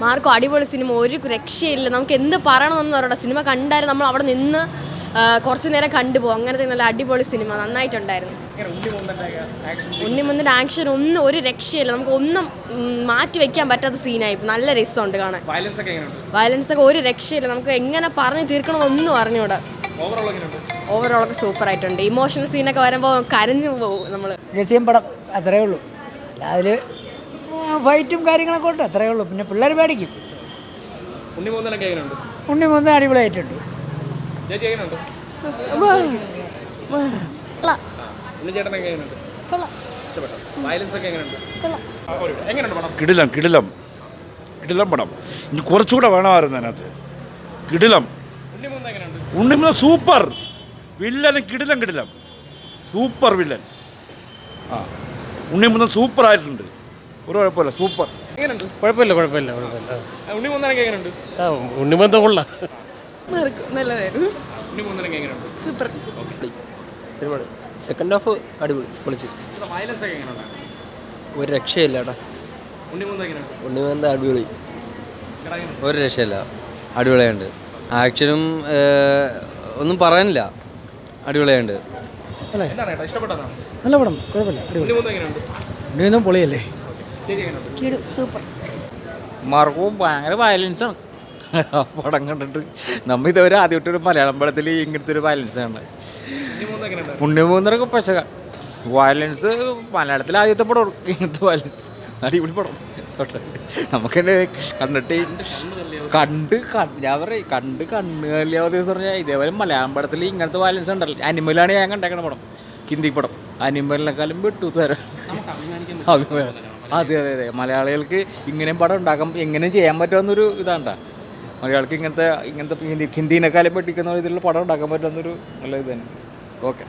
Marco അടിപൊളി cinema, ഒരു രക്ഷയില്ല. നമുക്ക് എന്ത് പറയണമെന്ന് പറയണ്ട, സിനിമ കണ്ടാലും നമ്മൾ അവിടെ നിന്ന് കുറച്ച് നേരം കണ്ടുപോകും. അങ്ങനത്തെ നല്ല അടിപൊളി സിനിമ, നന്നായിട്ടുണ്ടായിരുന്നു. ഉണ്ണിമുന്നിൻ്റെ ആക്ഷൻ ഒരു രക്ഷയില്ല. നമുക്ക് ഒന്നും മാറ്റി വെക്കാൻ പറ്റാത്ത സീനായി, നല്ല രസമുണ്ട് കാണാൻ. വയലൻസ് ഒക്കെ ഒരു രക്ഷയില്ല. നമുക്ക് എങ്ങനെ പറഞ്ഞു തീർക്കണമെന്നൊന്നും അറിഞ്ഞൂടാ. ഓവറോളൊക്കെ സൂപ്പറായിട്ടുണ്ട്. ഇമോഷണൽ സീനൊക്കെ വരുമ്പോൾ കരഞ്ഞു പോകും നമ്മൾ. രസ്യം പടം അത്രേ ഉള്ളൂ. അല്ല അതിൽ ഫൈറ്റും കാര്യങ്ങളൊക്കെ ഉണ്ട്, അത്രേ ഉള്ളൂ. പിന്നെ പിള്ളേർ പേടിക്കും. ഉണ്ണിമൂന്ന് അടിപൊളിയായിട്ടുണ്ട്. കിടിലം കിടിലം കിടിലം പടം. ഇനി കുറച്ചുകൂടെ വേണമായിരുന്നു അതിനകത്ത്. കിടിലം. ഉണ്ണിമൂന്ന് സൂപ്പർ വില്ലൻ. കിടിലം കിടിലം സൂപ്പർ വില്ലൻ. ആ ഉണ്ണിമൂന്ന് സൂപ്പർ ആയിട്ടുണ്ട്. ഒരു കുഴപ്പമില്ല, സൂപ്പർ. കുഴപ്പമില്ല. ഉണ്ണിമൂന്ന് കൊള്ളാം. നല്ലതായിരുന്നു. സൂപ്പർ. സെക്കൻഡ് ഹാഫ് അടിപൊളി, പൊളിച്ച്. ഒരു രക്ഷയില്ല ഏട്ടാ. ഉണ്ണിമൂന്ന് അടിപൊളി, ഒരു രക്ഷയില്ല, അടിപൊളിയുണ്ട്. ആക്ഷനും ഒന്നും പറയാനില്ല, അടിപൊളിയുണ്ട്. നല്ല പടം, കുഴപ്പമില്ല, ഉണ്ണിമൂന്നും പൊളിയല്ലേ. സൂപ്പർ. മാർക്കവും ഭയങ്കര വയലൻസാണ്. പടം കണ്ടിട്ട് നമ്മൾ ഇതുവരെ ആദ്യമായിട്ടൊരു മലയാളം പടത്തിൽ ഇങ്ങനത്തെ ഒരു വയലൻസാണ്. ഉണ്ണിമൂന്നരൊക്കെ പക്ഷേ വയലൻസ് മലയാളത്തിൽ ആദ്യത്തെ പടം ഇങ്ങനത്തെ വയലൻസ്. അടിപൊളി പടം. നമുക്കെന്നെ കണ്ടിട്ട് ഞാൻ പറയും കണ്ണ് കല്യാവതി എന്ന് പറഞ്ഞാൽ ഇതേപോലെ മലയാളം പടത്തിൽ ഇങ്ങനത്തെ വയലൻസ് ഉണ്ടല്ലോ. അനിമലാണ് ഞാൻ കണ്ടേക്കണ പടം, ഹിന്ദി പടം. അനിമലിനെക്കാളും വിട്ടു തരാം. അതെ. മലയാളികൾക്ക് ഇങ്ങനെയും പടം ഉണ്ടാക്കാം, എങ്ങനെയും ചെയ്യാൻ പറ്റുമെന്നൊരു ഇതാണ്ടാ. മലയാളികൾക്ക് ഇങ്ങനത്തെ ഹിന്ദീനെക്കാളും വെട്ടിക്കുന്ന ഇതിലുള്ള പടം ഉണ്ടാക്കാൻ പറ്റുമെന്നൊരു നല്ല ഇത് തന്നെ. ഓക്കെ.